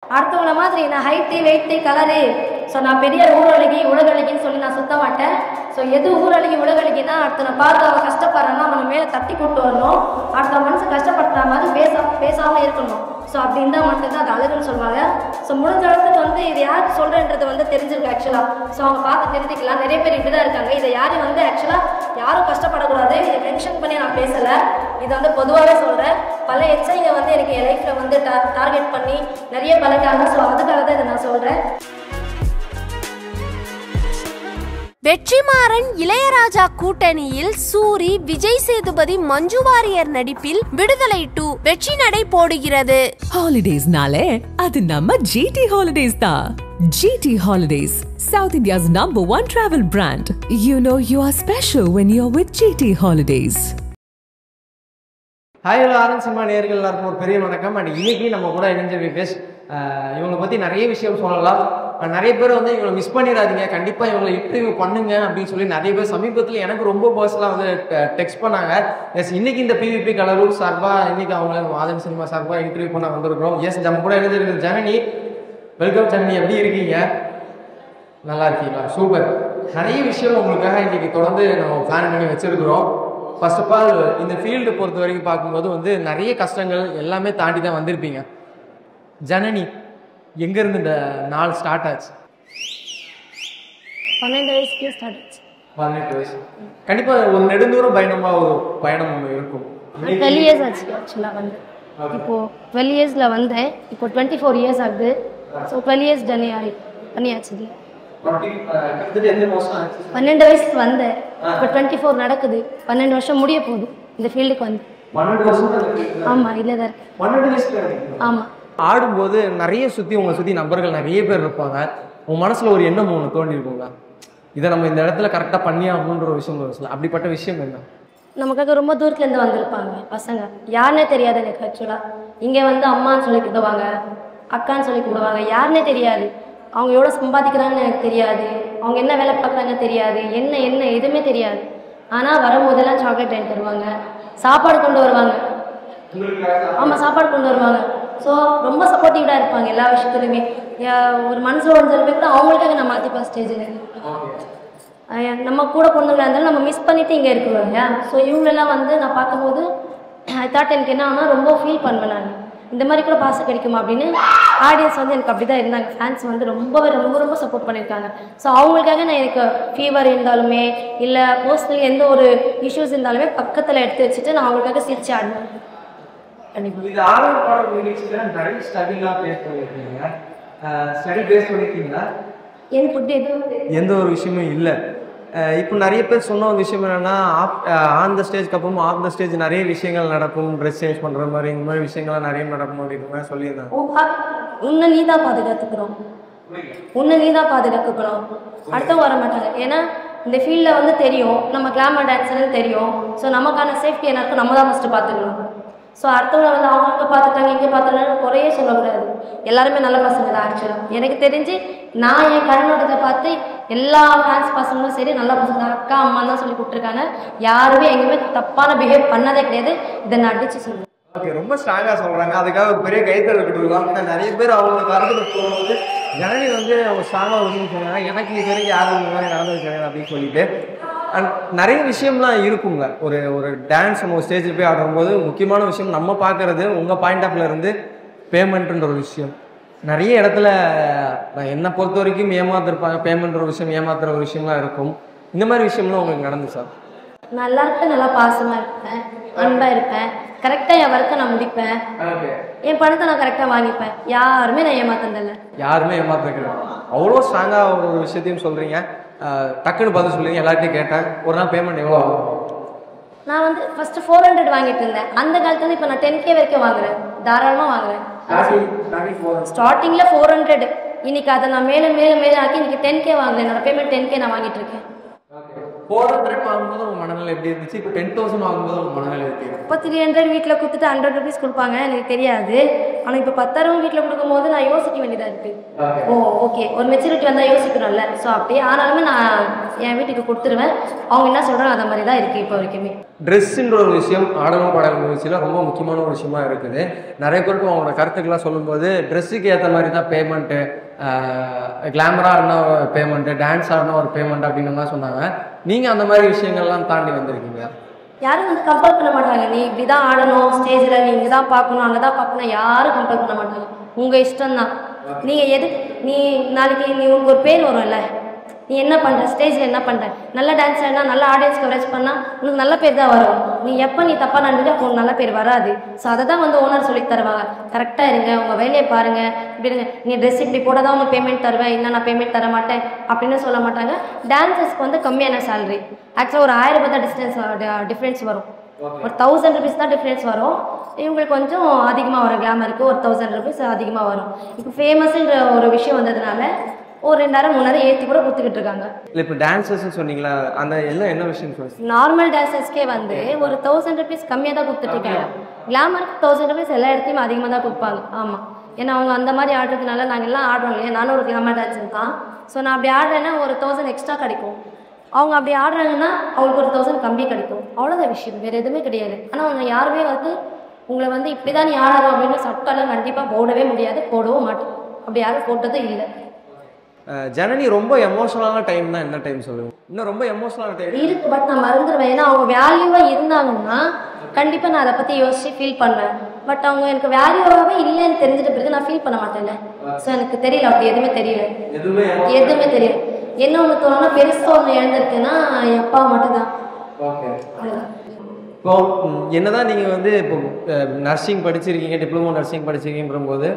அடுத்தவங்கள மாதிரி நான் ஹைட்டு வெயிட்டு கலரு ஸோ நான் பெரிய ஊரழகி உலகழகின்னு சொல்லி நான் சுத்த மாட்டேன். ஸோ எது ஊரழகி உலகழகினா அடுத்த பார்த்து அவன் கஷ்டப்படுறான்னா அவனை மேலே தட்டி கூட்டு வரணும். அடுத்த மனசு கஷ்டப்படுற மாதிரி பேசாமல் இருக்கணும். ஸோ அப்படி இருந்தால் மட்டும்தான் அது அழகுன்னு சொல்லுவாங்க. ஸோ முடிஞ்ச அளவுக்கு வந்து இது யார் சொல்கிறன்றது தெரிஞ்சிருக்கு ஆக்சுவலாக. ஸோ அவங்க பார்த்து தெரிஞ்சுக்கலாம். நிறைய பேர் இப்படி தான் இருக்காங்க. இதை யாரும் ஆக்சுவலாக யாரும் கஷ்டப்படக்கூடாது. இதை மென்ஷன் பண்ணி நான் பேசலை. இதை பொதுவாகவே சொல்கிறேன். பல எச்சைங்க எனக்கு என் லைஃப்பில் டார்கெட் பண்ணி நிறைய பழக்காங்க. ஸோ அதுக்காக தான் இதை நான் சொல்கிறேன். வெற்றிமாறன் இளையராஜா கூட்டணியில் சூரி, விஜய் சேதுபதி, மஞ்சு வாரியர் நடிப்பில் விடுதலை 2 வெற்றி நடை போடுகிறது. ஹாலிடேஸ்னாலே அது நம்ம GT Holidays தான். GT Holidays, South India's #1 travel brand. You know you are special when you're with GT Holidays. Hi hello ஆரன் சினிமா நேயர்கள் எல்லாருக்கும் ஒரு பெரிய வணக்கம். அண்ட் இன்னைக்கு நம்ம கூட இணைஞ்ச விவேஷ் இவங்களை பற்றி நிறைய விஷயம் சொல்லலாம். நிறைய பேர் இவங்களை மிஸ் பண்ணிடாதீங்க, கண்டிப்பாக இவங்களை இன்டர்வியூ பண்ணுங்க அப்படின்னு சொல்லி நிறைய பேர் சமீபத்தில் எனக்கு ரொம்ப பர்சனலாக டெக்ஸ்ட் பண்ணாங்க. எஸ், இன்னைக்கு இந்த PVP கலரூர் சார்பாக இன்னைக்கு அவங்க ஆதன் சினிமா சார்பாக இன்டர்வியூ பண்ண வந்திருக்கிறோம். எஸ், நம்ம கூட இணைஞ்சிருக்கிற ஜனனி. வெல்கம் ஜனனி, எப்படி இருக்கீங்க? நல்லா இருக்கீங்களா? சூப்பர். நிறைய விஷயம் உங்களுக்காக இன்னைக்கு தொடர்ந்து நம்ம பிளான் பண்ணி வச்சிருக்கிறோம். ஃபர்ஸ்ட் ஆஃப் ஆல் இந்த ஃபீல்டு பொறுத்த வரைக்கும் பார்க்கும்போது நிறைய கஷ்டங்கள் எல்லாமே தாண்டி தான் வந்திருப்பீங்க. ஜனனி, எங்கேருந்து இந்த நாள் ஸ்டார்ட் ஆச்சு? 12 வயசுக்கு ஸ்டார்ட் ஆச்சு. 18 வயசு. கண்டிப்பாக ஒரு நெடுந்தூரம் பயணமாக ஒரு பயணம் ஒன்று இருக்கும். 12 இயர்ஸ் ஆச்சு ஆக்சுவலாக இப்போது 12 இயர்ஸில் வந்தேன். இப்போ 24 இயர்ஸ் ஆகுது. ஸோ 12 இயர்ஸ் பண்ணியாச்சு. 12 வயசுக்கு வந்தேன். இப்போ 24 நடக்குது. 12 வருஷம் முடிய போகுது இந்த ஃபீல்டுக்கு வந்து. 12 வருஷம்? ஆமாம், இல்லை தான் இருக்கு. 12 வயசுல? ஆமாம். ஆடும்போது நிறைய உங்களை சுற்றி நபர்கள் நிறைய பேர் இருப்பாங்க. உங்கள் மனசில் ஒரு எண்ணம் ஒன்று தோண்டி இருக்குங்க, இதை நம்ம இந்த இடத்துல கரெக்டாக பண்ணியா அப்படின்ற ஒரு விஷயம். அப்படிப்பட்ட விஷயம் என்ன? நமக்காக ரொம்ப தூரத்துலேருந்து வந்திருப்பாங்க பசங்க. யாருன்னே தெரியாது எனக்கு ஆக்சுவலாக. இங்கே அம்மான்னு சொல்லி கூப்பிடுவாங்க, அக்கான்னு சொல்லி கூப்பிடுவாங்க. யாருன்னே தெரியாது. அவங்க எவ்வளோ சம்பாதிக்கிறாங்கன்னு எனக்கு தெரியாது. அவங்க என்ன வேலை பார்க்குறாங்க தெரியாது. என்ன எதுவுமே தெரியாது. ஆனால் வரும்போதெல்லாம் சாக்லேட் வாங்கி தருவாங்க, சாப்பாடு கொண்டு வருவாங்க. ஆமாம், சாப்பாடு கொண்டு வருவாங்க. ஸோ ரொம்ப சப்போர்ட்டிவாக இருப்பாங்க எல்லா விஷயத்துலையுமே. ஒரு மனசு உடஞ்சிருப்பே கூட அவங்களுக்காக நான் மாற்றிப்பேன் ஸ்டேஜில். நம்ம கூட பொண்ணுங்களாக இருந்தாலும் நம்ம மிஸ் பண்ணிவிட்டு இங்கே இருக்கிறோம் இல்லையா. ஸோ இவங்களெல்லாம் நான் பார்க்கும்போது தாட் எனக்கு என்ன ஆனால் ரொம்ப ஃபீல் பண்ணுவேன். நான் இந்த மாதிரி கூட பாசம் கிடைக்குமா அப்படின்னு. ஆடியன்ஸ் எனக்கு அப்படி தான் இருந்தாங்க. ஃபேன்ஸ் ரொம்ப சப்போர்ட் பண்ணியிருக்காங்க. ஸோ அவங்களுக்காக நான் எனக்கு ஃபீவர் இருந்தாலுமே இல்லை பர்சனலி எந்த ஒரு இஷ்யூஸ் இருந்தாலுமே பக்கத்தில் எடுத்து வச்சுட்டு நான் அவங்களுக்காக சிரிச்சு ஆடுவேன். எந்த ஒரு விஷயமும் இல்லை. இப்போ நிறைய பேர் சொன்ன ஒரு விஷயம் என்னன்னா, ஆன் த ஸ்டேஜ்க்கு அப்புறம் ஆஃப் த ஸ்டேஜ் நிறைய விஷயங்கள் நடக்கும். ட்ரெஸ் சேஞ்ச் பண்ணுற மாதிரி இந்த மாதிரி விஷயங்கள்லாம் நிறைய நடக்கும் அப்படின்ற மாதிரி சொல்லியிருந்தாங்க. உன்னை நீ தான் பாதுகாத்துக்கிறோம், அடுத்தவங்க வர மாட்டாங்க. ஏன்னா இந்த ஃபீல்டில் தெரியும் நம்ம கிளாமர் டான்ஸர்னு தெரியும். ஸோ நமக்கான சேஃப்டி எல்லாருக்கும் நம்ம தான் ஃபஸ்ட்டு பார்த்துக்கணும். ஸோ அடுத்தவங்க அவங்க பார்த்துட்டாங்க இங்கே பார்த்துட்டாங்க குறையே சொல்லக்கூடாது. எல்லாருமே நல்ல பசங்க தான் ஆக்சுவலாக. எனக்கு தெரிஞ்சு நான் என் கண்ணோட்டத்தை பார்த்து எல்லா ஃபேன்ஸ் பசங்களும் சரி நல்ல பசங்க தான். அக்கா அம்மா தான் சொல்லி கொடுத்துருக்காங்க. யாருமே எங்கேயுமே தப்பான பிஹேவ் பண்ணதே கிடையாது. இதை நான் அடித்து சொல்லுவேன். ஓகே, ரொம்ப ஸ்ட்ராங்காக சொல்கிறாங்க. அதுக்காக ஒரு பெரிய கைத்தறி கொடுக்கலாம். ஏன்னா நிறைய பேர் அவங்க கருத்தில் போகும்போது ஜனனி அவங்க ஸ்ட்ராங்காக இருக்குன்னு சொன்னாங்க. எனக்கு இது வரைக்கும் யாரும் இந்த மாதிரி நடந்தது கிடையாது அப்படின்னு சொல்லிட்டு. அண்ட் நிறைய விஷயம்லாம் இருக்குங்க. ஒரு டான்ஸ் நம்ம ஸ்டேஜில் போய் ஆடும்போது முக்கியமான விஷயம் நம்ம பார்க்குறது உங்கள் பாயிண்ட் ஆஃப்ல இருந்து பேமெண்ட்டுன்ற ஒரு விஷயம். நிறைய இடத்துல என்னை பொறுத்த வரைக்கும் ஏமாத்திருப்பாங்க. பேமெண்ட்ற ஒரு விஷயம், ஏமாத்துற ஒரு விஷயம்லாம் இருக்கும். இந்த மாதிரி விஷயம்லாம் உங்களுக்கு நடந்து சார்? நல்லா இருப்பேன், நல்லா பாசமாக இருப்பேன், அன்பாக இருப்பேன், கரெக்டாக என் ஒர்க்கை நான் முடிப்பேன், என் பணத்தை நான் கரெக்டாக வாங்கிப்பேன். யாருமே நான் ஏமாத்ததில்லை. யாருமே ஏமாத்துறது. அவ்வளோ ஸ்ட்ராங்காக ஒரு விஷயத்தையும் சொல்கிறீங்க. டக்குன்னு பதில் சொல்லுங்க. எல்லார்ட்டையும் கேட்டேன், ஒரு நாள் பேமெண்ட் எவ்வளோ ஆகும்? நான் ஃபஸ்ட்டு 400 வாங்கிட்டு இருந்தேன். அந்த காலத்துல இப்போ நான் 10K வரைக்கும் வாங்குறேன். தாராளமாக வாங்குறேன். ஸ்டார்டிங்கில் 400. இன்னைக்கு அதை நான் மேலே ஆக்கி இன்னைக்கு 10K வாங்குறேன். என்னோட பேமெண்ட் 10K நான் வாங்கிட்டு இருக்கேன். 400 வாங்கும்போது உங்கள் மனநிலை எப்படி இருந்துச்சு? இப்போ 10,000 வாங்கும்போது உங்கள் மனநிலை எப்படி? இப்போ 300 வீட்டில் கொடுத்துட்டு 100 rupees கொடுப்பாங்க, எனக்கு தெரியாது. ஆனால் இப்போ 10,000 வீட்டில் கொடுக்கும்போது நான் யோசிக்க வேண்டியதாக இருக்குது. ஓகே, ஒரு மெச்சூரிட்டி வந்தால் யோசிக்கணும்ல. ஸோ அப்படியே ஆனாலுமே நான் என் வீட்டுக்கு கொடுத்துருவேன். அவங்க என்ன சொல்கிறாங்க அதை மாதிரி தான் இருக்குது இப்போ வரைக்குமே. ட்ரெஸ்ஸுன்ற ஒரு விஷயம் ஆடலும் பாடலும் நிகழ்ச்சியில் ரொம்ப முக்கியமான ஒரு விஷயமா இருக்குது. நிறைய பேருக்கு அவங்களோட கருத்துக்கெல்லாம் சொல்லும்போது ட்ரெஸ்ஸுக்கு ஏற்ற மாதிரி தான் பேமெண்ட்டு, கிளாமராக இருந்தால் ஒரு பேமெண்ட்டு, டான்ஸ் ஆடினா ஒரு பேமெண்ட் அப்படின்னு தான் சொன்னாங்க. நீங்கள் அந்த மாதிரி விஷயங்கள்லாம் தாண்டி வந்திருக்கீங்க. யாரும் வந்து கம்பல் பண்ண மாட்டாங்க. நீ இப்படி தான் ஆடணும், ஸ்டேஜில் நீ இங்கே தான் பார்க்கணும், அங்கே தான் பார்க்கணும், யாரும் கம்பல் பண்ண மாட்டாங்க. உங்கள் இஷ்டம்தான். நீங்கள் நீ நாளைக்கு நீ உங்களுக்கு ஒரு பேர் வரும்ல, நீ என்ன பண்ணுற, ஸ்டேஜில் என்ன பண்ணுற, நல்ல டான்ஸ் ஆடினா நல்ல ஆடியன்ஸ் கவரேஜ் பண்ணால் உனக்கு நல்ல பேர் தான் வரும். நீ எப்போ நீ தப்பாக நடந்துட்டு அப்போ நல்ல பேர் வராது. ஸோ அதை தான் வந்து ஓனர் சொல்லி தருவாங்க. கரெக்டாக இருங்க, உங்கள் வேலையை பாருங்கள், இப்படி இருங்க, நீ ட்ரெஸ் இப்படி போட தான் உனக்கு பேமெண்ட் தருவேன், இல்லை நான் பேமெண்ட் தர மாட்டேன் அப்படின்னு சொல்ல மாட்டாங்க. டான்ஸர்ஸ்க்கு வந்து கம்மியான சேலரி. ஆக்சுவலாக ஒரு 1000 ரூபாய் தான் டிஃப்ரென்ஸ் வரும். ஒரு 1000 rupees தான் டிஃப்ரென்ஸ் வரும். இவங்களுக்கு கொஞ்சம் அதிகமாக வரும். கிளாமருக்கு ஒரு 1000 rupees அதிகமாக வரும். இப்போ ஃபேமஸ்ன்ற ஒரு விஷயம் வந்ததுனால ஒரு 2000 3000 ஏற்றி கூட கொடுத்துக்கிட்டு இருக்காங்க. இல்லை இப்போ டான்ஸர்ஸ்ன்னு சொன்னீங்களா, அந்த எல்லாம் என்ன விஷயம் சொல்லுங்கள். நார்மல் டான்ஸர்ஸ்க்கே வந்து ஒரு 1000 rupees கம்மியாக தான் கொடுத்துட்ருக்காங்க. கிளாமருக்கு 1000 rupees எல்லா இடத்துலையும் அதிகமாக தான் கொடுப்பாங்க. ஆமாம், ஏன்னா அவங்க அந்த மாதிரி ஆடுறதுனால நாங்கள் எல்லாம் ஆடுறோம் இல்லையா. நானும் ஒரு கிளாமர் டான்ஸர் தான். ஸோ நான் அப்படி ஆடுறேன்னா ஒரு 1000 எக்ஸ்ட்ரா கிடைக்கும். அவங்க அப்படி ஆடுறாங்கன்னா அவங்களுக்கு ஒரு 1000 கம்மி கிடைக்கும். அவ்வளோதான் விஷயம், வேறு எதுவுமே கிடையாது. ஆனால் அவங்க யாருமே வந்து உங்களை வந்து இப்படி தான் நீ ஆடணும் அப்படின்னு சட்டெல்லாம் கண்டிப்பாக போடவே முடியாது, போடவும் மாட்டோம். அப்படி யாரும் போட்டதும் இல்லை. ஜனனி ரொம்ப எமோஷனலான டைம்னா என்ன டைம் சொல்லுங்க? இன்னும் ரொம்ப எமோஷனலான டைம் இருக்கு, பட் நான் மறந்துடுவேன். ஏன்னா அவங்க வேல்யூவாக இருந்தாங்கன்னா கண்டிப்பாக நான் அதை பற்றி யோசிச்சு ஃபீல் பண்ணுவேன். பட் அவங்க எனக்கு வேல்யூவாகவே இல்லைன்னு தெரிஞ்சுட்டு பிறகு நான் ஃபீல் பண்ண மாட்டேன்ல. ஸோ எனக்கு தெரியல, அப்படி எதுவுமே தெரியல, எதுவுமே தெரியல. என்ன ஒன்று தோணுன்னா பெருசாக ஒன்று எழுந்திருக்குன்னா என் அப்பா மட்டும்தான். இப்போ என்னதான் நீங்கள் வந்து இப்போ நர்சிங் படிச்சிருக்கீங்க, டிப்ளமோ நர்சிங் படிச்சிருக்கீங்கிற போது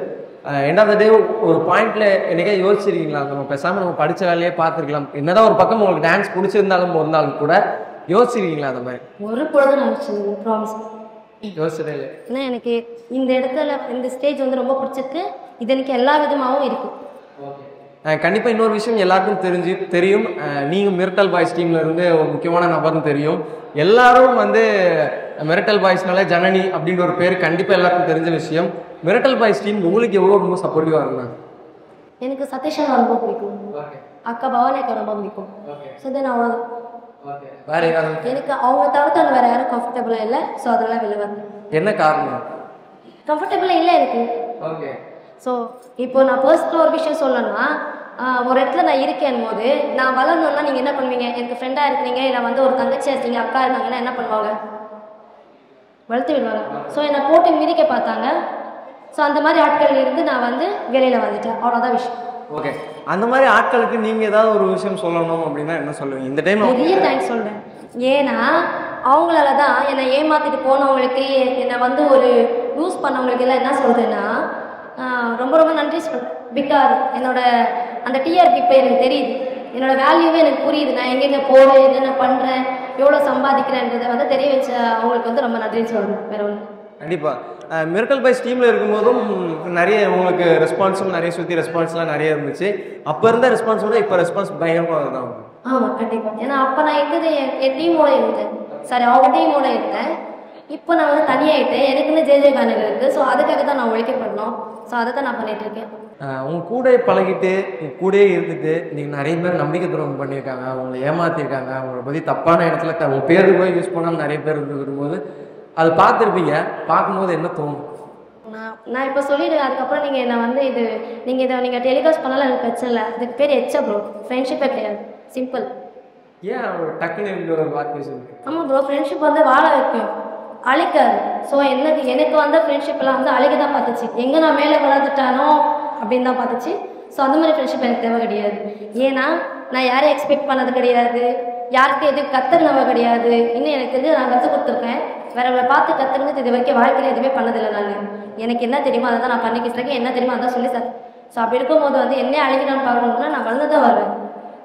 எண்ட் ஆஃப் த டே ஒரு பாயிண்ட்ல என்னைக்கா யோசிச்சிருக்கீங்களா, நம்ம பேசாமல் நம்ம படித்த வேலையே பார்த்துருக்கலாம், என்னதான் ஒரு பக்கம் உங்களுக்கு டான்ஸ் பிடிச்சிருந்தாலும் இருந்தாலும் கூட யோசிச்சிருக்கீங்களா? அந்த மாதிரி ஒரு பொழுது நான் ப்ராமிஸ் யோசிச்சதே இல்லை. ஏன்னா எனக்கு இந்த இடத்துல இந்த ஸ்டேஜ் வந்து ரொம்ப பிடிச்சிருக்கு. இது எனக்கு எல்லா விதமாகவும் இருக்குது. கண்டிப்பாக இன்னொரு விஷயம் எல்லாருக்கும் தெரியும். நீங்கள் மிரட்டல் பாய்ஸ் டீமில் இருந்து ஒரு முக்கியமான நபர்னு தெரியும். எல்லாரும் வந்து மிரட்டல் பாய்ஸ்னால ஜனனி அப்படின்ற ஒரு பேர் கண்டிப்பாக எல்லாருக்கும் தெரிஞ்ச விஷயம். மிரட்டல் பாய்ஸ் டீம் உங்களுக்கு எவ்வளோ ரொம்ப சப்போர்ட்டிவாக இருந்தாங்க? எனக்கு சதீஷா ரொம்ப பிடிக்கும், அக்கா பவானிக்கு ரொம்ப பிடிக்கும். ஸோ தென் அவ்வளோ வேற யாரும் எனக்கு அவங்க தவிர்த்து வேறு யாரும் கம்ஃபர்டபுளாக இல்லை. ஸோ அதெல்லாம் வெளில வந்து என்ன காரணம்? கம்ஃபர்டபுளாக இல்லை எனக்கு. ஓகே. ஸோ இப்போ நான் பர்சனல் ஒரு விஷயம் சொல்லணும்னா, ஒரு இடத்துல நான் இருக்கேன் போது நான் வளரணும்னா நீங்கள் என்ன பண்ணுவீங்க? எனக்கு ஃப்ரெண்டாக இருக்கிறீங்க, இல்லை வந்து ஒரு தங்கச்சியாக இருக்கீங்க, அக்கா இருந்தாங்கன்னா என்ன பண்ணுவாங்க? வளர்த்து விடுவாங்க. ஸோ என்னை போட்டு மிதிக்க பார்த்தாங்க. ஸோ அந்த மாதிரி ஆட்கள் இருந்து நான் வந்து வெளியில் வந்துட்டேன். அவ்வளோதான் விஷயம். ஓகே. அந்த மாதிரி ஆட்களுக்கு நீங்கள் ஏதாவது ஒரு விஷயம் சொல்லணும் அப்படின்னா என்ன சொல்லுவீங்க இந்த டைம்? பெரிய தேங்க்ஸ் சொல்கிறேன். ஏன்னா அவங்களால தான் என்னை ஏமாற்றிட்டு போனவங்களுக்கு, என்னை வந்து ஒரு யூஸ் பண்ணவங்களுக்கு எல்லாம் என்ன சொல்கிறேன்னா ரொம்ப ரொம்ப நன்றி சொல்கிறேன். பிகாஸ் என்னோட அந்த டிஆர்பி இப்போ எனக்கு தெரியுது, என்னோடய வேல்யூவே எனக்கு புரியுது. நான் எங்கெங்கே போகிறேன், என்னென்ன பண்ணுறேன், எவ்வளோ சம்பாதிக்கிறேன்றதை வந்து தெரிய வச்ச அவங்களுக்கு வந்து ரொம்ப நன்றின்னு சொல்கிறேன். வேறு ஒன்று கண்டிப்பாக மிரட்டல் பாய்ஸ் டீமில் இருக்கும்போதும் நிறைய உங்களுக்கு ரெஸ்பான்ஸும் நிறைய சுற்றி ரெஸ்பான்ஸ்லாம் நிறைய இருந்துச்சு. அப்போ இருந்த ரெஸ்பான்ஸோட இப்போ ரெஸ்பான்ஸ் பயங்கரமாக தான். ஆமாம், கண்டிப்பாக. ஏன்னா அப்போ நான் இருந்தது என் டீமோட இருந்தேன், சாரி அவங்க டீமோட இருந்தேன். இப்போ நான் வந்து தனியாகிட்டேன், எனக்குன்னு ஜெயகானகர் இருக்குது. ஸோ அதுக்காக தான் நான் உழைக்க பண்ணோம். ஸோ அதை தான் நான் பண்ணிகிட்டு இருக்கேன். உங்கள் கூட பழகிட்டு உங்கள் கூடயே இருந்துட்டு நீங்கள் நிறைய பேர் நம்பிக்கை துரோகம் பண்ணியிருக்காங்க, அவங்களை ஏமாற்றிருக்காங்க, அவங்கள பற்றி தப்பான இடத்துல உங்கள் பேருக்கு போய் யூஸ் பண்ணாமல் நிறைய பேர் இருக்கும்போது அதை பார்த்துருப்பீங்க. பார்க்கும்போது என்ன தோணும்? நான் இப்போ சொல்லிவிடுவேன். அதுக்கப்புறம் நீங்கள் என்னை வந்து நீங்கள் டெலிகாஸ்ட் பண்ணாலும் எனக்கு பிரச்சனை இல்லை. அதுக்கு பேர் எச்சா ப்ரோ, ஃப்ரெண்ட்ஷிப்பே கிடையாது. சிம்பிள். ஏன் டக்குன்னு ஒரு வார்த்தை சொல்லுங்க? ஆமாம் ப்ரோ, ஃப்ரெண்ட்ஷிப் வந்து வாழ வைக்கும், அழிக்காது. ஸோ எனக்கு வந்து ஃப்ரெண்ட்ஷிப்லாம் வந்து அழிக்க தான் பார்த்துச்சு. எங்கே நான் மேலே வளர்ந்துட்டானோ அப்படின்னு தான் பார்த்துச்சு. ஸோ அந்த மாதிரி ஃப்ரெண்ட்ஷிப் எனக்கு தேவை கிடையாது. ஏன்னா நான் யாரையும் எக்ஸ்பெக்ட் பண்ணது கிடையாது, யாருக்கு எதுவும் கற்றுக்கினவ கிடையாது. இன்னும் எனக்கு தெரிஞ்சு நான் கற்றுக் கொடுத்துருக்கேன். வேறவளை பார்த்து கற்றுக்கினது இது வரைக்கும் வாழ்க்கையில் எதுவுமே பண்ணதில்லை. நான் எனக்கு என்ன தெரியுமோ அதை தான் நான் பண்ணிக்கிட்டு இருக்கேன், என்ன தெரியுமோ அதான் சொல்லி சார். ஸோ அப்படி இருக்கும்போது வந்து என்ன அழிக்கணும்னு பார்க்கணும்னா நான் வளர்ந்து தான் வருவேன்.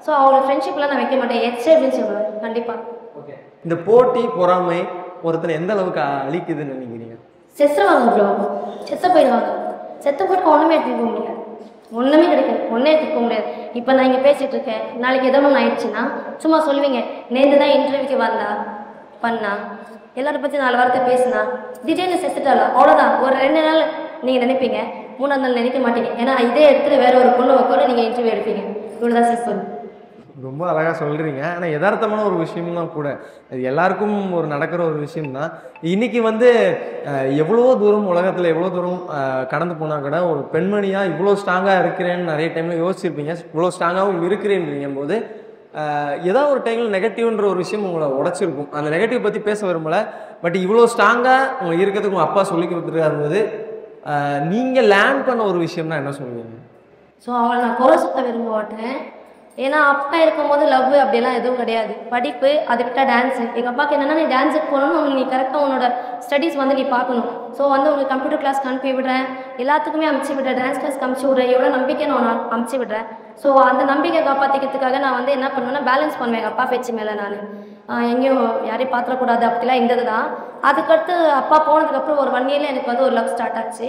ஸோ அவங்களோட ஃப்ரெண்ட்ஷிப்லாம் நான் வைக்க மாட்டேன், எச்சே அப்படின்னு சொல்லுவேன். கண்டிப்பாக. ஓகே. இந்த போட்டி பொறாமை ஒருத்தனை எந்த அளவுக்கு அழிக்குதுன்னு நினைக்கிறீங்க? செத்துருவாங்க ப்ரோ, செத்த போயிடுவாங்க. செத்து போட்டு ஒன்றுமே எடுத்துக்க முடியாது, ஒன்றுமே கிடைக்காது, ஒன்றே எடுத்துக்க முடியாது. இப்போ நான் இங்கே பேசிகிட்டு இருக்கேன், நாளைக்கு எதோ ஒன்று ஆயிடுச்சுன்னா சும்மா சொல்லுவீங்க, நேற்று தான் இன்டர்வியூக்கு வந்தா பண்ணா எல்லாரை பற்றி 4 வாரத்தை பேசினா திடீர்னு செத்துட்டாளா, அவ்வளோதான். ஒரு 2 நாள் நீங்கள் நினைப்பீங்க, 3ஆவது நாள் நினைக்க மாட்டீங்க. ஏன்னா இதே இடத்துல வேற ஒரு பொண்ணு கூட நீங்கள் இன்டர்வியூ எடுப்பீங்க. இவ்வளோதான் சார் சொல்லு. ரொம்ப அழகாக சொல்கிறீங்க. ஆனால் யதார்த்தமான ஒரு விஷயம்லாம் கூட, அது எல்லாருக்கும் ஒரு நடக்கிற ஒரு விஷயம்தான். இன்னைக்கு வந்து எவ்வளோ தூரம் உலகத்தில் எவ்வளோ தூரம் கடந்து போனால் கூட ஒரு பெண்மணியாக இவ்வளோ ஸ்ட்ராங்காக இருக்கிறேன்னு நிறைய டைமில் யோசிச்சிருப்பீங்க. இவ்வளோ ஸ்ட்ராங்காகவும் இருக்கிறேன்றீங்க போது ஏதாவது ஒரு டைமில் நெகட்டிவ்ன்ற ஒரு விஷயம் உங்களை உடச்சிருக்கும். அந்த நெகட்டிவ் பற்றி பேச விரும்பலை. பட் இவ்வளோ ஸ்ட்ராங்காக உங்களை இருக்கிறதுக்கு உங்கள் அப்பா சொல்லி கொடுத்துருக்காரு போது நீங்கள் லேர்ன் பண்ண ஒரு விஷயம்னா என்ன சொல்லுவீங்க? ஸோ அவங்கள நான் குறை சொல்ல விரும்ப மாட்டேன். ஏன்னா அப்பா இருக்கும்போது லவ் அப்படிலாம் எதுவும் கிடையாது. படிப்பு, அதை விட்டால் டான்ஸு. எங்கள் அப்பாவுக்கு என்னென்னா நீ டான்ஸுக்கு போகணும்னு நீ கரெக்டாக உன்னோட ஸ்டடீஸ் வந்து நீ பார்க்கணும். ஸோ வந்து உங்களுக்கு கம்ப்யூட்டர் கிளாஸ்க்கு அனுப்பி விடுறேன், எல்லாத்துக்குமே அனுப்பிச்சி விடுறேன், டான்ஸ் கிளாஸ்க்கு அனுப்பிச்சி விடுறேன், எவ்வளோ நம்பிக்கை நான் அனுப்பிச்சி விடுறேன். ஸோ அந்த நம்பிக்கை காப்பாற்றிக்கிறதுக்காக நான் வந்து என்ன பண்ணுவேன்னா பேலன்ஸ் பண்ணுவேன் எங்கள் அப்பா பேச்சு மேலே. நான் எங்கேயும் யாரையும் பார்த்துடக்கூடாது அப்படிலாம் இருந்தது தான். அதுக்கடுத்து அப்பா போனதுக்கப்புறம் ஒரு 1 இயரில் எனக்கு வந்து ஒரு லவ் ஸ்டார்ட் ஆச்சு.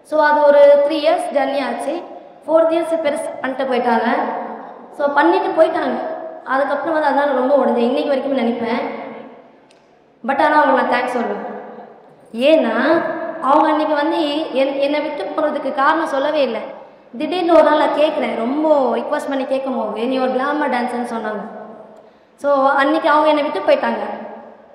ஸோ அது ஒரு 3 இயர்ஸ் ஜர்னி ஆச்சு. 4th இயர்ஸ் பெருசு பண்ணிட்டு போயிட்டாங்க. ஸோ பண்ணிட்டு போயிட்டாங்க. அதுக்கப்புறம் வந்து அதனால் ரொம்ப உடஞ்சேன். இன்றைக்கி வரைக்கும் நினைப்பேன். பட் ஆனால் அவங்களுக்கு நான் தேங்க்ஸ் சொல்லுவேன். ஏன்னா அவங்க அன்றைக்கி வந்து என்னை விட்டு போகிறதுக்கு காரணம் சொல்லவே இல்லை. திடீர்னு ஒரு நாள் நான் கேட்குறேன், ரொம்ப ரிக்வஸ்ட் பண்ணி கேட்கும் போது நீ ஒரு கிளாமர் டான்ஸர்னு சொன்னாங்க. ஸோ அன்றைக்கி அவங்க என்னை விட்டு போயிட்டாங்க.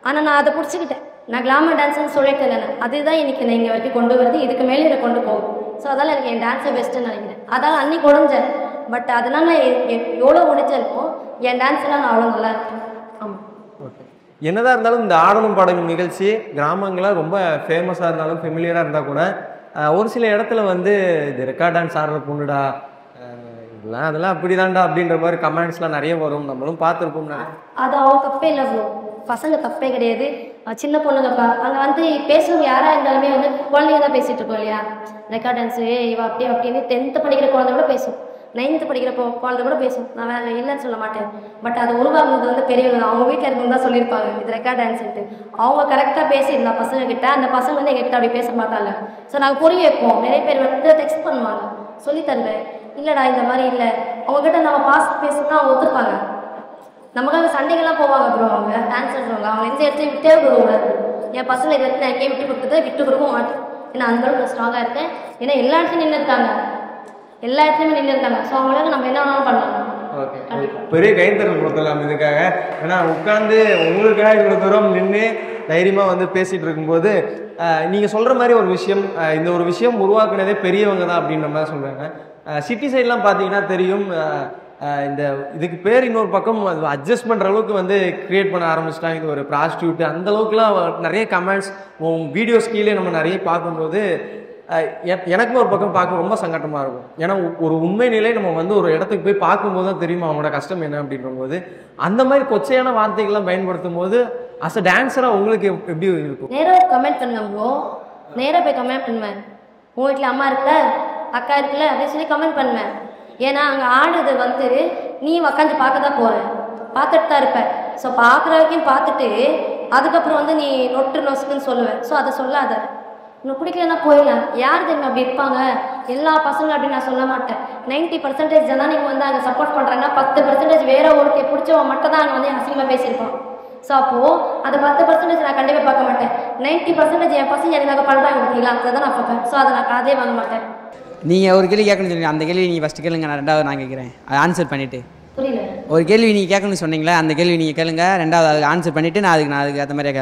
ஆனால் நான் அதை பிடிச்சிக்கிட்டேன். நான் கிளாமர் டான்ஸ்னு சொல்லிட்டு இல்லைண்ணே, அதுதான் இன்றைக்கி நான் இங்கே வரைக்கும் கொண்டு வருது, இதுக்கு மேலே இதை கொண்டு போகும். ஸோ அதனால் எனக்கு என் டான்ஸை பெஸ்ட்டுன்னு நினைக்கிறேன். அதால் அன்றைக்கி உடஞ்சேன். பட் அதனால் எவ்வளோ முடிஞ்சிருக்கோ என் டான்ஸ்லாம் நான் அவ்வளோ நல்லா இருக்கேன். ஆமாம். ஓகே. என்னதான் இருந்தாலும் இந்த ஆடலும் பாடலும் நிகழ்ச்சி கிராமங்களில் ரொம்ப ஃபேமஸாக இருந்தாலும் ஃபெமிலியராக இருந்தால் கூட ஒரு சில இடத்துல வந்து இது ரெக்கார்ட் டான்ஸ் ஆடுற பொண்ணுடா, இதெல்லாம் அதெல்லாம் அப்படிதான்டா அப்படின்ற மாதிரி கமெண்ட்ஸ்லாம் நிறைய வரும். நம்மளும் பார்த்துருப்போம். அது அவங்க தப்பே இல்லை ப்ரோ. பசங்க தப்பே கிடையாது. சின்ன பொண்ணுங்கப்பா அங்கே வந்து பேசுகிறவங்க யாராக இருந்தாலுமே வந்து குழந்தைங்க தான் பேசிகிட்டு இருக்கோம் இல்லையா. ரெக்கார்ட் டான்ஸு இவ அப்படியே அப்படின்னு 10th படிக்கிற குழந்தை கூட பேசும், 9th படிக்கிற குழந்தை கூட பேசும். நான் வேறு இல்லைன்னு சொல்ல மாட்டேன். பட் அது உருவாகுறது வந்து பெரியவங்க அவங்க வீட்டில் இருக்கவங்க தான் சொல்லியிருப்பாங்க இது ரெக்கார்ட் டான்ஸுன்ட்டு. அவங்க கரெக்டாக பேசியிருந்தா பசங்க கிட்ட, அந்த பசங்க வந்து எங்ககிட்ட அப்படி பேச மாட்டாங்க. ஸோ நாங்கள் புரிய வைப்போம். நிறைய பேர் வந்து டெக்ஸ்ட் பண்ணுவாங்க, சொல்லி தருவேன், இல்லைடா இந்த மாதிரி இல்லை. அவங்ககிட்ட நம்ம பேசணும்னா அவங்க ஒத்துப்பாங்க. நமக்காக சண்டைகள்லாம் போவாங்க ப்ரோ. அவங்க டான்ஸர்ஸ் அவங்க எந்த இடத்தையும் விட்டே கொடுக்கூடாது. என் பசங்களை இதை நான் எங்கேயும் விட்டு கொடுத்ததை விட்டு கொடுக்க மாட்டேன். ஏன்னா அந்தளவுக்கு நான் ஸ்ட்ராங்காக இருக்கேன். ஏன்னா எல்லா இடத்துலையும் நின்று இருக்காங்க, எல்லா இடத்துலையுமே நின்று இருக்காங்க. ஸோ அவங்களுக்கு நம்ம என்ன வேணாலும் பண்ணலாம். ஓகே, பெரிய கைத்தறல் கொடுத்துடலாம் இதுக்காக. ஏன்னா உட்காந்து உங்களுக்காக இவ்வளோ தூரம் நின்று தைரியமாக வந்து பேசிகிட்டு இருக்கும்போது நீங்கள் சொல்கிற மாதிரி ஒரு விஷயம், இந்த ஒரு விஷயம் உருவாக்குனதே பெரியவங்க தான் அப்படின்ற மாதிரி சொல்கிறாங்க. சிட்டி சைட்லாம் பார்த்தீங்கன்னா தெரியும், இந்த இதுக்கு பேர் இன்னொரு பக்கம் அட்ஜஸ்ட் பண்ணுற அளவுக்கு வந்து க்ரியேட் பண்ண ஆரம்பிச்சிட்டாங்க. இது ஒரு ப்ராஸ்டியூட் அந்த அளவுக்குலாம் நிறைய கமெண்ட்ஸ் வீடியோஸ் கீழே நம்ம நிறைய பார்க்கும்போது எனக்குமே ஒரு பக்கம் பார்க்க ரொம்ப சங்கட்டமாக இருக்கும். ஏன்னா ஒரு உண்மை நிலை நம்ம வந்து ஒரு இடத்துக்கு போய் பார்க்கும்போது தான் தெரியுமா அவங்களோட கஷ்டம் என்ன அப்படின்ற போது அந்த மாதிரி கொச்சையான வார்த்தைகள்லாம் பயன்படுத்தும் போது அஸ் அ டான்ஸராக உங்களுக்கு எப்படி இருக்கும்? நேராக கமெண்ட் பண்ணுவேன் ப்ரோ. நேராக போய் கமெண்ட் பண்ணுவேன். உங்கள் வீட்டில் அம்மா இருக்குல்ல, அக்கா இருக்குல்ல அப்படின்னு சொல்லி கமெண்ட் பண்ணுவேன். ஏன்னா அங்கே ஆடுறது வந்து நீ உக்காந்து பார்க்க தான் போகிறேன், பார்த்துட்டு தான் இருப்பேன். ஸோ பார்க்குற வரைக்கும் பார்த்துட்டு அதுக்கப்புறம் வந்து நீ நொட்டு நொசுக்குன்னு சொல்லுவேன். ஸோ அதை சொல்லாத, உனக்கு பிடிக்கலன்னா போயிடலாம். யார் தெரியுமா அப்படி இருப்பாங்க? எல்லா பசங்களும் அப்படின்னு நான் சொல்ல மாட்டேன். 90% தான் நீங்கள் வந்து அங்கே சப்போர்ட் பண்ணுறாங்கன்னா 10% வேற ஒருத்தையை பிடிச்சவன் மட்டும் தான் அங்கே வந்து அசிங்கமாக பேசியிருப்பான். ஸோ அப்போது அந்த 10% நான் கண்டிப்பாக பார்க்க மாட்டேன். 90% என் பசங்க எனக்காக பண்ணுறாங்க பார்த்தீங்களா, அதை தான் நான் பார்ப்பேன். ஸோ அதை நான் காதே வாங்க மாட்டேன். நீங்கள் ஒரு கேள்வி கேட்கணும்னு சொன்னீங்க, அந்த கேள்வி நீங்கள் ஃபஸ்ட்டு கேளுங்க, நான் ரெண்டாவது நான் கேட்குறேன். அதை ஆன்சர் பண்ணிவிட்டு புரியல. ஒரு கேள்வி நீங்கள் கேட்கணும்னு சொன்னீங்களா, அந்த கேள்வி நீங்கள் கேளுங்க, ரெண்டாவது அதுக்கு ஆன்சர் பண்ணிவிட்டு நான் அதுக்கு ஏற்ற மாதிரி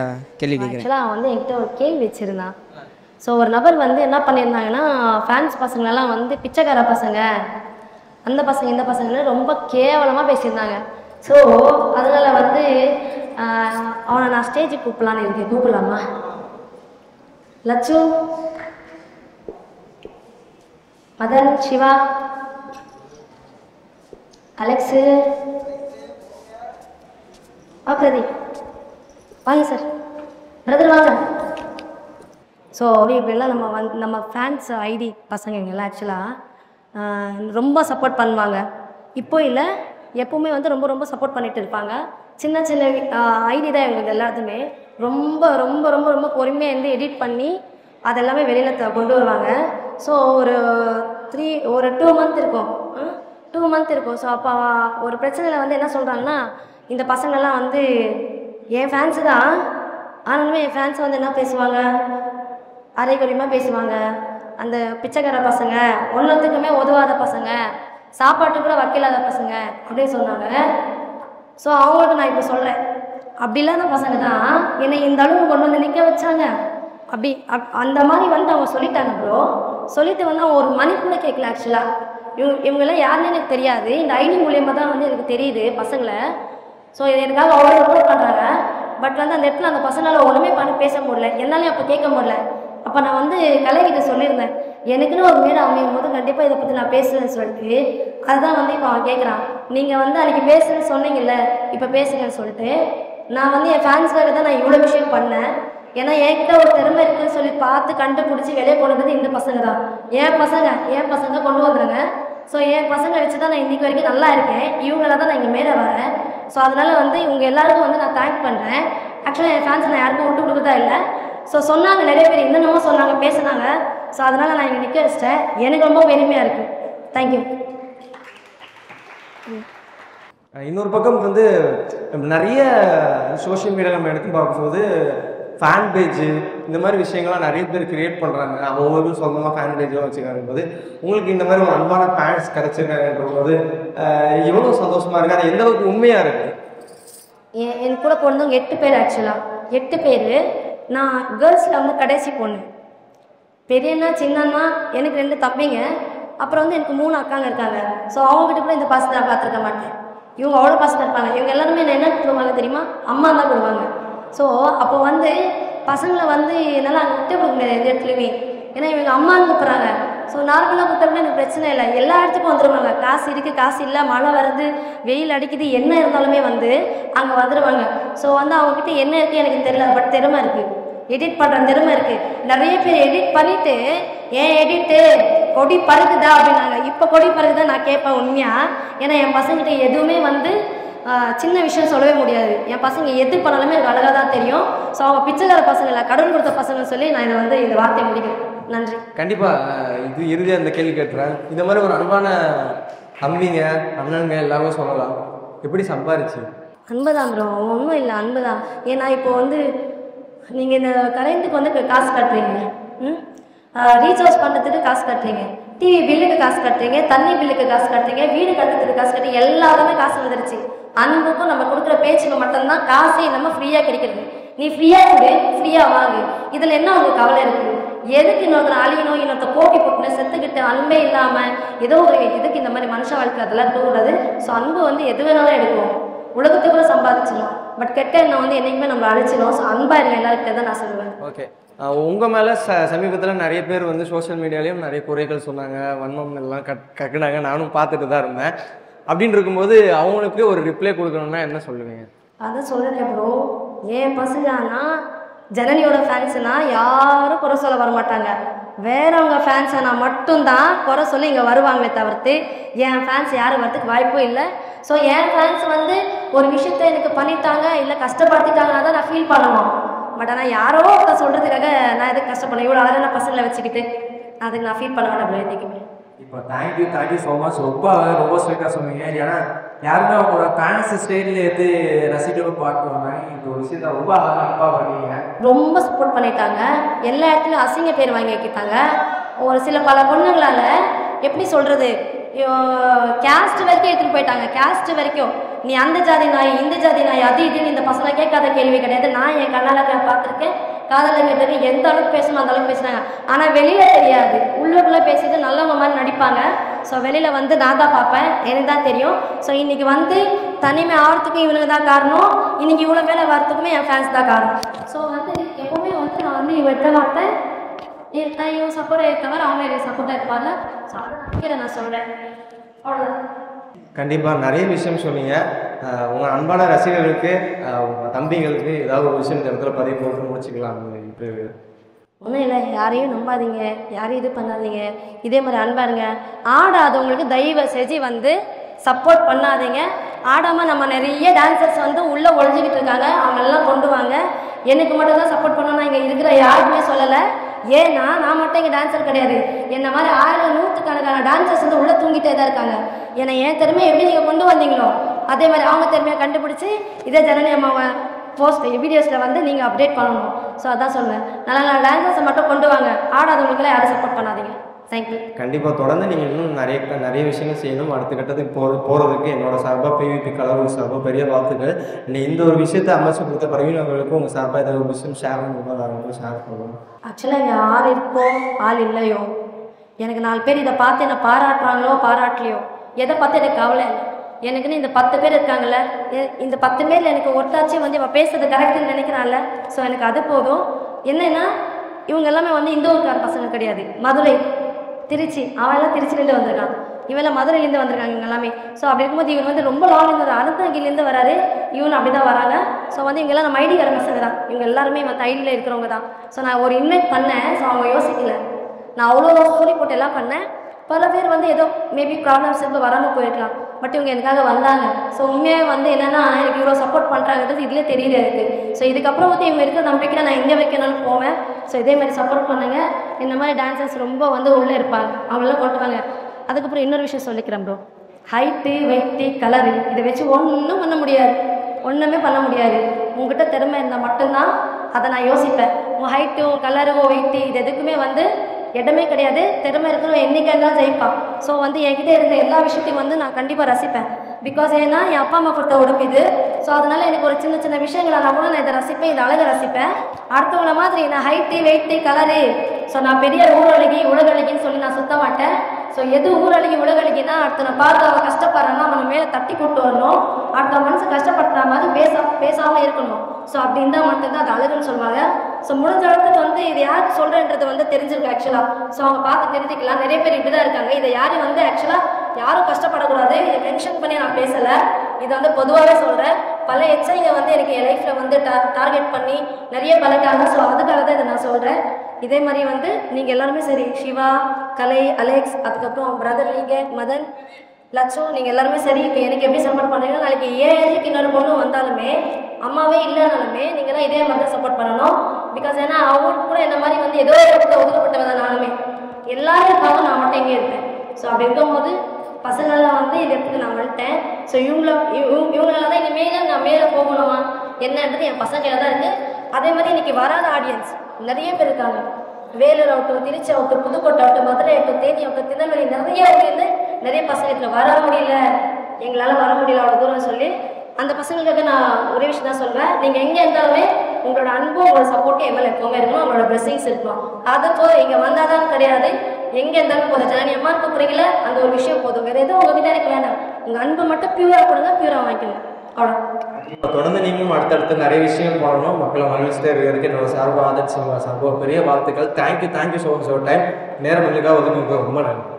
கேள்வி கேட்குறேன். ஆக்சுவலாக வந்து என்கிட்ட ஒரு கேள்வி வச்சுருந்தான். ஸோ ஒரு நபர் வந்து என்ன பண்ணியிருந்தாங்கன்னா ஃபேன்ஸ் பசங்களெல்லாம் வந்து பிச்சைக்கார பசங்க, அந்த பசங்க இந்த பசங்களை ரொம்ப கேவலமாக பேசியிருந்தாங்க. ஸோ அதனால் வந்து அவனை நான் ஸ்டேஜுக்கு கூப்பிடலான்னு இருக்கேன். கூப்பிடலாமா? லட்சு, மதன், சிவா, அலெக்ஸு, பிரதீப் வாங்க சார். பிரதர் வாங்க. ஸோ இப்படிலாம் நம்ம ஃபேன்ஸ் ஐடி பசங்கங்கெல்லாம் ஆக்சுவலாக ரொம்ப சப்போர்ட் பண்ணுவாங்க. இப்போ இல்லை, எப்போவுமே வந்து ரொம்ப ரொம்ப சப்போர்ட் பண்ணிகிட்டு இருப்பாங்க. சின்ன சின்ன ஐடி தான் எங்களுக்கு எல்லாத்துமே ரொம்ப ரொம்ப ரொம்ப ரொம்ப பொறுமையாக இருந்து எடிட் பண்ணி அதெல்லாமே வெளியில் கொண்டு வருவாங்க. ஸோ ஒரு 2 மந்த் இருக்கும், 2 மந்த் இருக்கும். ஸோ அப்போ ஒரு பிரச்சனையில் வந்து என்ன சொல்கிறாங்கன்னா, இந்த பசங்கள்லாம் வந்து என் ஃபேன்ஸு தான், ஆனாலுமே என் ஃபேன்ஸை வந்து என்ன பேசுவாங்க, அரைக்குறையமாக பேசுவாங்க. அந்த பிச்சைக்கார பசங்க, ஒன்றுத்துக்குமே உதவாத பசங்க சாப்பாட்டு கூட வக்கில்லாத பசங்க அப்படின்னு சொன்னாங்க. ஸோ அவங்களுக்கு நான் இப்போ சொல்கிறேன், அப்படி இல்லாத பசங்க தான் என்னை இந்த அளவுக்கு கொண்டு வந்து நிற்க வச்சாங்க. அப்படி அந்த மாதிரி வந்து அவங்க சொல்லிட்டாங்க ப்ரோ. சொல்லிட்டு வந்து அவங்க ஒரு மணி கூட கேட்கல. ஆக்சுவலாக இவங்கெல்லாம் யாருன்னு எனக்கு தெரியாது. இந்த ஐடி மூலியமாக தான் வந்து எனக்கு தெரியுது பசங்களை. ஸோ இது எனக்காக அவ்வளோ சப்போர்ட் பண்ணுறாங்க. பட் வந்து அந்த இடத்துல அந்த பசங்களால் ஒன்றுமே பண்ணி பேச முடியல, என்னாலையும் அப்போ கேட்க முடியல. அப்போ நான் வந்து கலைகிட்ட சொல்லியிருந்தேன், எனக்குன்னு ஒரு மேடை அமையும் போது கண்டிப்பாக இதை பற்றி நான் பேசுவேன்னு சொல்லிட்டு. அதுதான் வந்து இப்போ அவன் கேட்குறான், நீங்கள் வந்து அன்றைக்கி பேசுன்னு சொன்னீங்கல்ல, இப்போ பேசுங்கன்னு சொல்லிட்டு. நான் வந்து என் ஃபேன்ஸ்க்காக தான் நான் இவ்வளோ விஷயம் பண்ணேன். ஏன்னா என்கிட்ட ஒரு திறமை இருக்குன்னு சொல்லி பார்த்து கண்டுபிடிச்சி வெளியே கொண்டு வந்தது இந்த பசங்க தான். என் பசங்க கொண்டு வந்துடுங்க. ஸோ என் பசங்க வச்சு தான் நான் இன்றைக்கி வரைக்கும் நல்லா இருக்கேன். இவங்கள தான் நான் இங்கே மேலே வரேன். ஸோ அதனால் வந்து இவங்க எல்லாருக்கும் வந்து நான் தேங்க் பண்ணுறேன். ஆக்சுவலாக என் ஃபேன்ஸ் நான் யாருக்கும் விட்டு கொடுக்கதா இல்லை. ஸோ சொன்னாங்க, நிறைய பேர் என்னென்னமோ சொன்னாங்க, பேசுனாங்க. ஸோ அதனால் நான் இங்கே நிற்க வச்சிட்டேன். எனக்கு ரொம்ப பெருமையாக இருக்குது. தேங்க்யூ. இன்னொரு பக்கம் வந்து நிறைய சோஷியல் மீடியா நம்ம எடுத்து பார்க்கும்போது ஃபேன் பேஜ் இந்த மாதிரி விஷயங்கள்லாம் நிறைய பேர் கிரியேட் பண்ணுறாங்க. ஒவ்வொரு சொந்தமாக ஃபேன் பேஜெலாம் வச்சுக்காங்க போது உங்களுக்கு இந்த மாதிரி ஒரு அன்பான ஃபேன்ஸ் கிடச்சிருக்காங்கன்ற போது எவ்வளோ சந்தோஷமாக இருக்குது. அது எந்த அளவுக்கு உண்மையாக இருக்குது? என் கூட பிறந்தவங்க 8 பேர். ஆக்சுவலாக 8 பேர். நான் கேர்ள்ஸில் வந்து கடைசி பொண்ணு. பெரியண்ணா சின்னண்ணா எனக்கு 2 தம்பிங்க. அப்புறம் வந்து எனக்கு 3 அக்காங்க இருக்காங்க. ஸோ அவங்ககிட்ட கூட இந்த பாசத்தை நான் பார்த்துருக்க மாட்டேன். இவங்க அவ்வளோ பாசமாக இருப்பாங்க. இவங்க எல்லாருமே என்ன கொடுப்பாங்க தெரியுமா? அம்மா தான் கொடுப்பாங்க. ஸோ அப்போ வந்து பசங்களை வந்து என்னால் அங்கே விட்டு கொடுக்க முடியாது எந்த இடத்துலையுமே. ஏன்னா இவங்க அம்மான்னு கூப்பிட்றாங்க. ஸோ நார்மலாக கொடுத்தோம்னா எனக்கு பிரச்சனை இல்லை, எல்லா இடத்துக்கும் வந்துடுவாங்க. காசு இருக்குது, காசு இல்லை, மழை வருது, வெயில் அடிக்குது, என்ன இருந்தாலுமே வந்து அங்கே வந்துடுவாங்க. ஸோ வந்து அவங்கக்கிட்ட என்ன இருக்குது எனக்கு தெரியல, பட் திறமை இருக்குது, எடிட் பண்ணுற திறமை இருக்குது. நிறைய பேர் எடிட் பண்ணிவிட்டு ஏன் எடிட்டு கொடி பறக்குதா அப்படின்னாங்க. இப்போ கொடி பறக்குதா நான் கேட்பேன் உண்மையாக. ஏன்னா என் பசங்கிட்ட எதுவுமே வந்து சின்ன விஷயம் சொல்லவே முடியாது. என் பசங்க எது பண்ணாலுமே எனக்கு அழகாக தான் தெரியும். ஸோ அவங்க பிச்சைக்கார பசங்க இல்லை, கடவுள் கொடுத்த பசங்கன்னு சொல்லி நான் இதை வந்து இந்த வார்த்தையை முடிக்கிறேன். நன்றி. கண்டிப்பாக இது இறுதியாக இந்த கேள்வி கேட்டுறேன். இந்த மாதிரி ஒரு அன்பான தம்பிங்க அண்ணனுங்க எல்லாமே சொல்லலாம், எப்படி சம்பாரிச்சு? அன்பு தான் ப்ரோ, ஒன்றும் இல்லை, அன்பு தான். ஏன்னா இப்போ வந்து நீங்கள் இந்த கரண்ட்டுக்கு வந்து காசு கட்டுறீங்க, ரீசார்ஜ் பண்ணுறதுக்கு காசு கட்டுறீங்க, டிவி பில்லுக்கு காசு கட்டுறீங்க, தண்ணி பில்லுக்கு காசு கட்டுறீங்க, வீடு கட்டுறதுக்கு காசு கட்டுறீங்க, எல்லாருமே காசு வந்துடுச்சு. அன்புக்கும் நம்ம கொடுக்குற பேச்சுக்கு மட்டும்தான் காசே நம்ம ஃப்ரீயாக கிடைக்கிறது. நீ ஃப்ரீயாக கொடு, ஃப்ரீயாக வாங்கு, இதில் என்ன உங்களுக்கு கவலை இருக்குது? எதுக்கு இன்னொருத்தர் அழியணும், இன்னொருத்த போட்டி போட்டுன்னு செத்துக்கிட்டு அன்பே இல்லாமல் ஏதோ ஒரு இதுக்கு இந்த மாதிரி மனுஷ வாழ்க்கை அதெல்லாம் இருக்கக்கூடாது. ஸோ அன்பு வந்து எது வேணாலும் எடுக்கும், உலகத்துக்குள்ள சம்பாதிச்சிடும். பட் கெட்ட எண்ணம் வந்து என்றைக்குமே நம்மளை அழிச்சிடும். ஸோ அன்பாக இருங்க எல்லாருக்கிட்ட தான் நான் சொல்லுவேன். ஓகே, உங்கள் மேலே சமீபத்தில் நிறைய பேர் வந்து சோஷியல் மீடியாலேயும் நிறைய குறைகள் சொன்னாங்க, வன்மம் எல்லாம் கக்குனாங்க, நானும் பார்த்துட்டு தான் இருந்தேன். அப்படின்னு இருக்கும்போது அவங்களுக்கு ஒரு ரிப்ளை கொடுக்கணும்னா என்ன சொல்லுவீங்க? அதை சொல்லுறேன் ப்ரோ. என் பசங்கன்னா ஜனனியோட ஃபேன்ஸுனா யாரும் குறை சொல்ல வரமாட்டாங்க. வேறவங்க ஃபேன்ஸை மட்டும்தான் குறை சொல்லி இங்கே வருவாங்களே தவிர்த்து என் ஃபேன்ஸ் யாரும் வரத்துக்கு வாய்ப்பும் இல்லை. ஸோ என் ஃபேன்ஸ் வந்து ஒரு விஷயத்த எனக்கு பண்ணிட்டாங்க இல்லை கஷ்டப்படுத்திட்டாங்கன்னா தான் நான் ஃபீல் பண்ணணும். பட் ஆனால் யாரோ ஒருத்தர் சொல்கிறதுக்காக நான் எதுக்கு கஷ்டப்படணும்? இவ்வளோ அழகான பசங்களை வச்சுக்கிட்டு அதுக்கு நான் ஃபீல் பண்ண வேண்டாம் என்றைக்குமே. இப்போ தேங்க்யூ ஸோ மச். ரொம்ப ஸ்ட்ரைட்டாக சொன்னீங்க. ஏன்னா யாருமே அவங்களோட ஃபேன்ஸ் ஸ்டைலில் எடுத்து ரசிக்கவும் பார்க்குவாங்க. இந்த ஒரு விஷயத்தை ரொம்ப அழகாக பண்ணீங்க. ரொம்ப சப்போர்ட் பண்ணிட்டாங்க. எல்லா இடத்துலையும் அசிங்க பேர் வாங்கி வைக்கிட்டாங்க. ஒரு சில பல பொண்ணுங்களால் எப்படி சொல்கிறது, கேஸ்ட் வரைக்கும் எடுத்துகிட்டு போயிட்டாங்க. கேஸ்ட் வரைக்கும் நீ அந்த ஜாதி நாய் இந்த ஜாதி நாய் அது இதுன்னு இந்த பசங்க கேட்காத கேள்வி கிடையாது. நான் என் கண்ணால் பார்த்துருக்கேன், காதலில் கேட்டிருக்கேன். எந்த அளவுக்கு பேசணும் அந்த அளவுக்கு பேசுனாங்க. ஆனால் வெளியில் தெரியாது, உள்ளுக்குள்ளே பேசிட்டு நல்லவங்க மாதிரி நடிப்பாங்க. ஸோ வெளியில் வந்து நான் தான் பார்ப்பேன், எனக்கு தான் தெரியும். ஸோ இன்றைக்கி வந்து தனிமை ஆகிறதுக்கும் இவனுக்கு தான் காரணம், இன்றைக்கி இவ்வளோ மேலே வரத்துக்குமே என் ஃபேன்ஸ் தான் காரணம். ஸோ வந்து எப்போவுமே வந்து நான் வந்து இவன் விட்ட மாட்டேன். இவன் சப்போர்ட்டாக இருக்கவர் அவங்க எனக்கு சப்போர்ட்டாக இருப்பாங்க. ஸோ அதை நான் சொல்கிறேன். அவ்வளோதான். கண்டிப்பாக நிறைய விஷயம் சொன்னீங்க. உங்கள் அன்பான ரசிகர்களுக்கு உங்கள் தம்பிங்களுக்கு ஏதாவது ஒரு விஷயம் இந்த இடத்துல பதிவு போட்டு முடிச்சுக்கலாம். ஒன்றும் இல்லை, யாரையும் நம்பாதீங்க, யாரையும் இது பண்ணாதீங்க, இதே மாதிரி அன்பாருங்க. ஆடாதவங்களுக்கு தயவு செஞ்சு வந்து சப்போர்ட் பண்ணாதீங்க. ஆடாமல் நம்ம நிறைய டான்சர்ஸ் வந்து உள்ளே ஒழிஞ்சிக்கிட்டு இருக்காங்க, அவங்களெல்லாம் கொண்டு வாங்க. எனக்கு மட்டும் தான் சப்போர்ட் பண்ணணும் இங்கே இருக்கிற யாருக்குமே சொல்லலை. ஏன்னா நான் மட்டும் இங்கே டான்ஸர் கிடையாது, என்ன மாதிரி 1000 நூற்றுக்கணக்கான டான்சர்ஸ் வந்து உள்ளே தூங்கிட்டே தான் இருக்காங்க. ஏன்னா என் திறமையை எப்படி நீங்கள் கொண்டு வந்தீங்களோ அதே மாதிரி அவங்க திறமையை கண்டுபிடிச்சி இதே ஜனனி அம்மாவை வீடியோஸில் வந்து நீங்கள் அப்டேட் பண்ணணும். ஸோ அதான் சொல்லுவேன், நல்ல நல்ல டான்சர்ஸை மட்டும் கொண்டு வாங்க, ஆடாதவங்களுக்குலாம் யாரும் சப்போர்ட் பண்ணாதீங்க. தேங்க்யூ. கண்டிப்பாக தொடர்ந்து நீங்கள் இன்னும் நிறைய விஷயங்கள் செய்யணும். அடுத்த கட்டத்துக்கு போகிறதுக்கு என்னோட சார்பாக பிவிபி கலர் சார்பாக பெரிய வாழ்த்துக்கள். இந்த ஒரு விஷயத்தை அமைச்சு கொடுத்த பிரவீன் அவர்களுக்கும் உங்கள் சார்பாக ஏதாவது ஒரு விஷயம் ஷேர் பண்ணும்போது அதை ரொம்ப ஷேர் பண்ணுவோம். ஆக்சுவலாக இங்கே ஆள் இருக்கோ ஆள் இல்லையோ, எனக்கு 4 பேர் இதை பார்த்து என்னை பாராட்டுறாங்களோ பாராட்டலையோ, எதை பார்த்து எனக்கு கவலை இல்லை. எனக்குன்னு இந்த 10 பேர் இருக்காங்கல்ல, இந்த 10 பேரில் எனக்கு ஒட்டாச்சும் வந்து இவன் பேசுறது கரெக்டுன்னு நினைக்கிறான்ல, ஸோ எனக்கு அது போதும். என்னென்னா இவங்க எல்லாமே வந்து இந்த ஊருக்கார பசங்க கிடையாது, மதுரை, திருச்சி. அவெல்லாம் திருச்சிலேருந்து வந்திருக்கான், இவெல்லாம் மதுரையிலேருந்து வந்திருக்காங்க இவங்க எல்லாமே. ஸோ அப்படி இருக்கும்போது இவன் வந்து ரொம்ப லாங்லேருந்து வர அனந்தகிரிலேருந்து வராரு, இவனு அப்படி தான் வராங்க. ஸோ வந்து இவங்கெல்லாம் நம்ம ஐடிக்கார பசங்க தான், இவங்க எல்லாருமே மற்ற ஐடியில் இருக்கிறவங்க தான். ஸோ நான் ஒரு இன்வைட் பண்ணேன், ஸோ அவங்க யோசிக்கல. நான் அவ்வளோ ஸ்டோரி போட்டு எல்லாம் பண்ணேன். பல பேர் வந்து ஏதோ மேபி ப்ராப்ளம்ஸ் இருந்து வராமல் போயிருக்கலாம், பட் இவங்க எனக்காக வந்தாங்க. ஸோ உண்மையாக வந்து என்னென்னா எனக்கு இவ்வளோ சப்போர்ட் பண்ணுறாங்கிறது இதிலே தெரியல எனக்கு. ஸோ இதுக்கப்புறம் வந்து இவங்க இருக்கிற நம்பிக்கையில் நான் எங்கே வைக்கணும்னு போவேன். ஸோ இதே மாதிரி சப்போர்ட் பண்ணுங்க. இந்த மாதிரி டான்சர்ஸ் ரொம்ப வந்து உள்ளே இருப்பாங்க, அவங்களாம் கொண்டு வாங்க. அதுக்கப்புறம் இன்னொரு விஷயம் சொல்லிக்கிறேன் ப்ரோ, ஹைட்டு வெயிட்டு கலரு இதை வச்சு ஒன்றும் பண்ண முடியாது, ஒன்றுமே பண்ண முடியாது. உங்ககிட்ட திறமை இருந்தால் மட்டும்தான் அதை நான் யோசிப்பேன். உங்கள் ஹைட்டோ கலரோ வெயிட்டு இது எதுக்குமே வந்து இடமே கிடையாது. திறமை இருக்கிறவங்க என்றைக்காக இருந்தாலும் ஜெயிப்பான். ஸோ வந்து என்கிட்ட இருந்த எல்லா விஷயத்தையும் வந்து நான் கண்டிப்பாக ரசிப்பேன். பிகாஸ் ஏன்னா என் அப்பா அம்மா கொடுத்த உடம்பு இது. ஸோ அதனால் எனக்கு ஒரு சின்ன சின்ன விஷயங்களால் கூட நான் இதை ரசிப்பேன், இதை அழகை ரசிப்பேன். அடுத்தவங்கள மாதிரி நான் ஹைட்டு வெயிட்டு கலரு, ஸோ நான் பெரிய ஊரழகி உலகழகின்னு சொல்லி நான் சுத்த மாட்டேன். ஸோ எது ஊரழகி உலகழகினா அடுத்த பார்த்து அவன் கஷ்டப்படுறான்னா அவனை மேலே தட்டி கூட்டு வரணும், அடுத்த மனசு கஷ்டப்படுற மாதிரி பேசாமல் இருக்கணும். ஸோ அப்படி இருந்தால் மட்டும்தான் அது அழகுன்னு சொல்லுவாங்க. ஸோ முடிஞ்ச அளவுக்கு வந்து இது யாருக்கு சொல்கிறேன்றது வந்து தெரிஞ்சிருக்கு ஆக்சுவலாக. ஸோ அவங்க பார்த்து தெரிஞ்சுக்கலாம். நிறைய பேர் இப்படி தான் இருக்காங்க. இதை யாரும் வந்து ஆக்சுவலாக யாரும் கஷ்டப்படக்கூடாது, இதை மென்ஷன் பண்ணி நான் பேசலை, இதை வந்து பொதுவாகவே சொல்கிறேன். பல எச்சைங்க வந்து எனக்கு என் லைஃப்பில் வந்து டார்கெட் பண்ணி நிறைய பழக்காங்க. ஸோ அதுக்காக தான் இதை நான் சொல்கிறேன். இதே மாதிரி வந்து நீங்கள் எல்லாருமே சரி, சிவா, கலை, அலெக்ஸ், அதுக்கப்புறம் பிரதர் நீங்கள், மதன், லட்சு, நீங்கள் எல்லாருமே சரி இப்போ எனக்கு எப்படி சப்போர்ட் பண்ணுறீங்கன்னா நாளைக்கு ஏழுக்கு இன்னொரு பொண்ணு வந்தாலுமே அம்மாவே இல்லைனாலுமே நீங்கள்லாம் இதே மாதிரி தான் சப்போர்ட் பண்ணணும். பிகாஸ் ஏன்னா அவங்களுக்கு கூட என்ன மாதிரி வந்து ஏதோ இடத்துல ஒதுக்கப்பட்டவங்க நானுமே எல்லாருக்காகவும் நான் மட்டும் எங்கே இருப்பேன். ஸோ அப்படி இருக்கும்போது பசங்கள்லாம் வந்து இந்த இடத்துக்கு நான் வந்துட்டேன். ஸோ இவங்களால தான் இனிமேல் நான் மேலே போகணுமா என்னன்றது என் பசங்க தான் இருக்குது. அதே மாதிரி இன்றைக்கி வராத ஆடியன்ஸ் நிறைய பேர் இருக்காங்க. வேலூர் ஆகட்டும், திருச்சி ஆகட்டும், புதுக்கோட்டை ஆகட்டும், மதுரை ஆகட்டும், தேனி ஆகட்டும், திருநெல்வேலி, நிறைய ஊர்லேருந்து நிறைய பசங்க இதில் வர முடியல, எங்களால் வர முடியல அவ்வளோ தூரம் சொல்லி அந்த பசங்களுக்கு நான் ஒரே விஷயம் தான் சொல்வேன். நீங்கள் எங்கே இருந்தாலுமே உங்களோட அன்பும் உங்களோட சப்போர்ட்டும் எம்எல்ஏ எப்போவுமே இருக்கணும், உங்களோட பிளெஸிங்ஸ் இருக்கணும். அது போதும். இங்கே வந்தால் தான் கிடையாது, எங்கே இருந்தாலும் போதும். ஜானி அம்மா கூப்பிட்றீங்கள அந்த ஒரு விஷயம் போதும். வேறு எதுவும் உங்ககிட்ட எனக்கு வேண்டாம். உங்கள் அன்பு மட்டும் பியூராக கொடுங்க, பியூராக வாங்கிக்கணும். அவ்வளோ. தொடர்ந்து நீங்களும் அடுத்தடுத்து நிறைய விஷயம் பண்ணணும், மக்களை மகிழ்ச்சிட்டே இருக்கிறதுக்கு என்னோட சார்பாக ஆதர்ஸ் சார்பாக பெரிய வாழ்த்துக்கள். Thank you so much. டைம் நேரம் உங்களுக்காக ஒதுங்க ரொம்ப நன்றி.